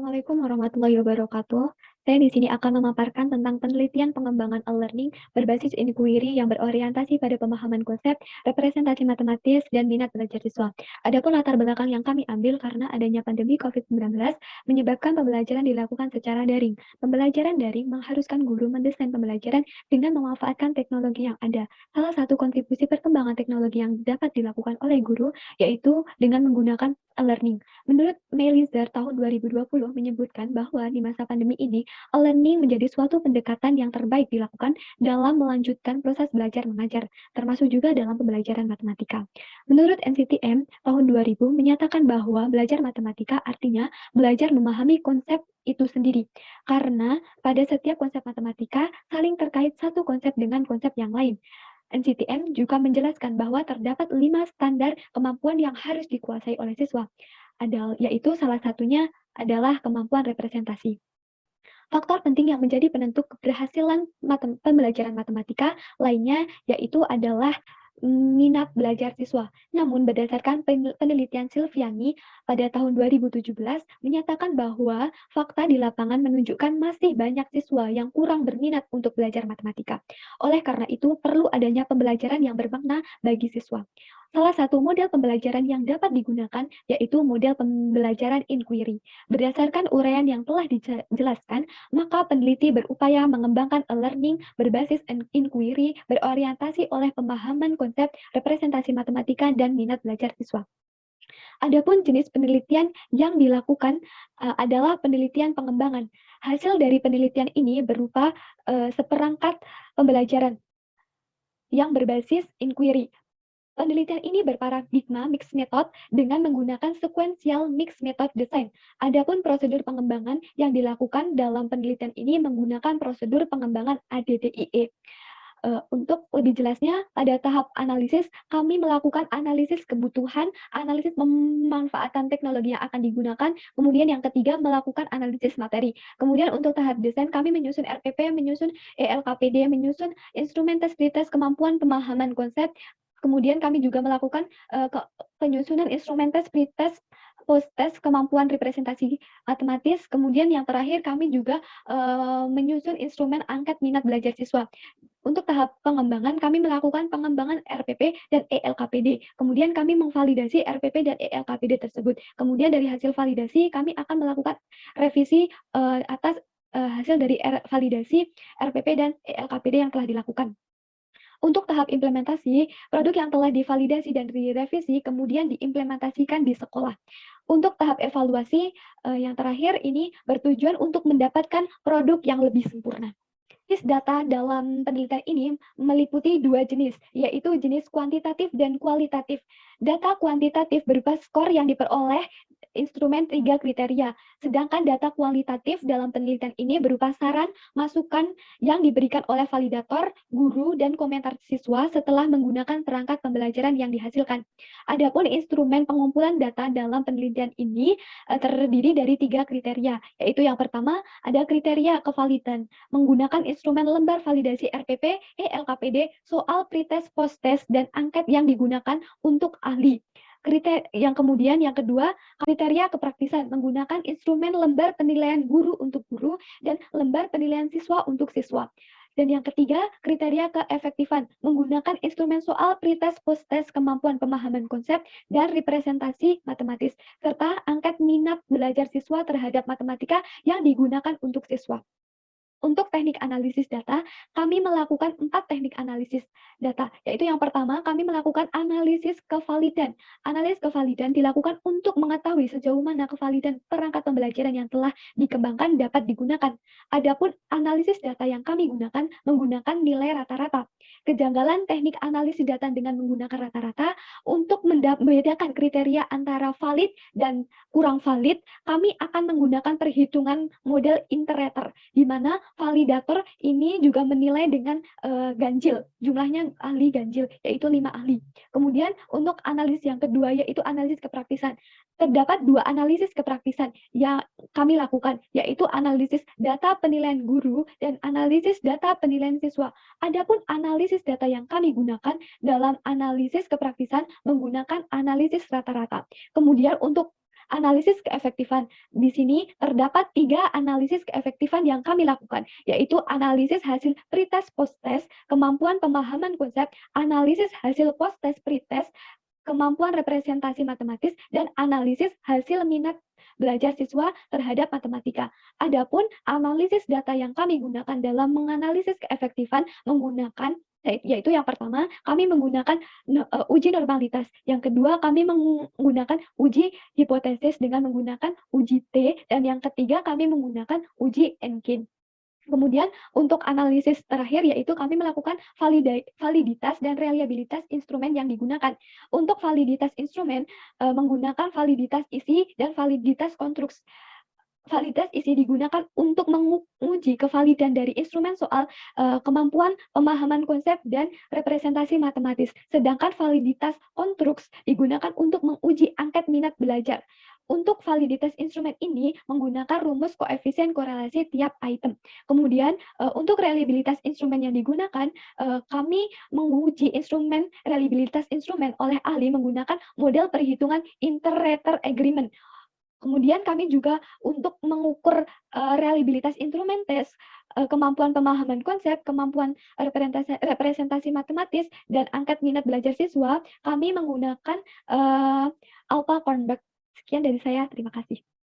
Assalamualaikum warahmatullahi wabarakatuh. Saya di sini akan memaparkan tentang penelitian pengembangan e-learning berbasis inquiry yang berorientasi pada pemahaman konsep, representasi matematis, dan minat belajar siswa. Adapun latar belakang yang kami ambil karena adanya pandemi COVID-19 menyebabkan pembelajaran dilakukan secara daring. Pembelajaran daring mengharuskan guru mendesain pembelajaran dengan memanfaatkan teknologi yang ada. Salah satu kontribusi perkembangan teknologi yang dapat dilakukan oleh guru yaitu dengan menggunakan e-learning. Menurut Melizer tahun 2020 menyebutkan bahwa di masa pandemi ini, e-learning menjadi suatu pendekatan yang terbaik dilakukan dalam melanjutkan proses belajar mengajar, termasuk juga dalam pembelajaran matematika. Menurut NCTM tahun 2000 menyatakan bahwa belajar matematika artinya belajar memahami konsep itu sendiri, karena pada setiap konsep matematika saling terkait satu konsep dengan konsep yang lain. NCTM juga menjelaskan bahwa terdapat 5 standar kemampuan yang harus dikuasai oleh siswa, yaitu salah satunya adalah kemampuan representasi. Faktor penting yang menjadi penentu keberhasilan pembelajaran matematika lainnya yaitu adalah minat belajar siswa. Namun berdasarkan penelitian Silviani pada tahun 2017 menyatakan bahwa fakta di lapangan menunjukkan masih banyak siswa yang kurang berminat untuk belajar matematika. Oleh karena itu perlu adanya pembelajaran yang bermakna bagi siswa. Salah satu model pembelajaran yang dapat digunakan yaitu model pembelajaran inquiry. Berdasarkan uraian yang telah dijelaskan, maka peneliti berupaya mengembangkan e-learning berbasis inquiry berorientasi oleh pemahaman konsep representasi matematika dan minat belajar siswa. Adapun jenis penelitian yang dilakukan adalah penelitian pengembangan. Hasil dari penelitian ini berupa seperangkat pembelajaran yang berbasis inquiry. Penelitian ini berparadigma mixed method dengan menggunakan sequential mixed method design. Adapun prosedur pengembangan yang dilakukan dalam penelitian ini menggunakan prosedur pengembangan ADDIE. Untuk lebih jelasnya, pada tahap analisis, kami melakukan analisis kebutuhan, analisis pemanfaatan teknologi yang akan digunakan, kemudian yang ketiga melakukan analisis materi. Kemudian untuk tahap desain, kami menyusun RPP, menyusun ELKPD, menyusun instrumen tes pretest kemampuan pemahaman konsep. Kemudian kami juga melakukan penyusunan instrumen tes pretest post-test kemampuan representasi matematis. Kemudian yang terakhir kami juga menyusun instrumen angket minat belajar siswa. Untuk tahap pengembangan, kami melakukan pengembangan RPP dan ELKPD. Kemudian kami memvalidasi RPP dan ELKPD tersebut. Kemudian dari hasil validasi, kami akan melakukan revisi atas hasil dari validasi RPP dan ELKPD yang telah dilakukan. Untuk tahap implementasi, produk yang telah divalidasi dan direvisi kemudian diimplementasikan di sekolah. Untuk tahap evaluasi, yang terakhir ini bertujuan untuk mendapatkan produk yang lebih sempurna. Jenis data dalam penelitian ini meliputi dua jenis, yaitu jenis kuantitatif dan kualitatif. Data kuantitatif berupa skor yang diperoleh instrumen 3 kriteria, sedangkan data kualitatif dalam penelitian ini berupa saran, masukan yang diberikan oleh validator, guru, dan komentar siswa setelah menggunakan perangkat pembelajaran yang dihasilkan. Adapun instrumen pengumpulan data dalam penelitian ini terdiri dari 3 kriteria, yaitu yang pertama ada kriteria kevalidan, menggunakan instrumen lembar validasi RPP, ELKPD, soal pretest, post-test, dan angket yang digunakan untuk ahli. Yang kedua, kriteria kepraktisan menggunakan instrumen lembar penilaian guru untuk guru dan lembar penilaian siswa untuk siswa. Dan yang ketiga, kriteria keefektifan menggunakan instrumen soal pretest, post-test, kemampuan pemahaman konsep, dan representasi matematis, serta angket minat belajar siswa terhadap matematika yang digunakan untuk siswa. Untuk teknik analisis data, kami melakukan 4 teknik analisis data, yaitu yang pertama, kami melakukan analisis kevalidan. Analisis kevalidan dilakukan untuk mengetahui sejauh mana kevalidan perangkat pembelajaran yang telah dikembangkan dapat digunakan. Adapun analisis data yang kami gunakan menggunakan nilai rata-rata. Kejanggalan teknik analisis data dengan menggunakan rata-rata untuk membedakan kriteria antara valid dan kurang valid, kami akan menggunakan perhitungan model iterator, di mana validator ini juga menilai dengan ganjil, jumlahnya ahli ganjil, yaitu 5 ahli. Kemudian untuk analisis yang kedua, yaitu analisis kepraktisan. Terdapat 2 analisis kepraktisan yang kami lakukan, yaitu analisis data penilaian guru dan analisis data penilaian siswa. Adapun analisis data yang kami gunakan dalam analisis kepraktisan menggunakan analisis rata-rata. Kemudian untuk Analisis keefektifan. Di sini terdapat 3 analisis keefektifan yang kami lakukan, yaitu analisis hasil pretest post-test, kemampuan pemahaman konsep, analisis hasil post-test pretest, kemampuan representasi matematis, dan analisis hasil minat belajar siswa terhadap matematika. Adapun analisis data yang kami gunakan dalam menganalisis keefektifan menggunakan yaitu yang pertama kami menggunakan uji normalitas, yang kedua kami menggunakan uji hipotesis dengan menggunakan uji T, dan yang ketiga kami menggunakan uji Enkin. Kemudian untuk analisis terakhir yaitu kami melakukan validitas dan reliabilitas instrumen yang digunakan. Untuk validitas instrumen menggunakan validitas isi dan validitas konstruksi. Validitas isi digunakan untuk menguji kevalidan dari instrumen soal kemampuan pemahaman konsep dan representasi matematis. Sedangkan validitas konstruks digunakan untuk menguji angket minat belajar. Untuk validitas instrumen ini menggunakan rumus koefisien korelasi tiap item. Kemudian untuk reliabilitas instrumen yang digunakan, kami menguji instrumen reliabilitas instrumen oleh ahli menggunakan model perhitungan inter-rater agreement. Kemudian kami juga untuk mengukur reliabilitas instrumen tes, kemampuan pemahaman konsep, kemampuan representasi matematis, dan angkat minat belajar siswa, kami menggunakan Alpha Kornberg. Sekian dari saya, terima kasih.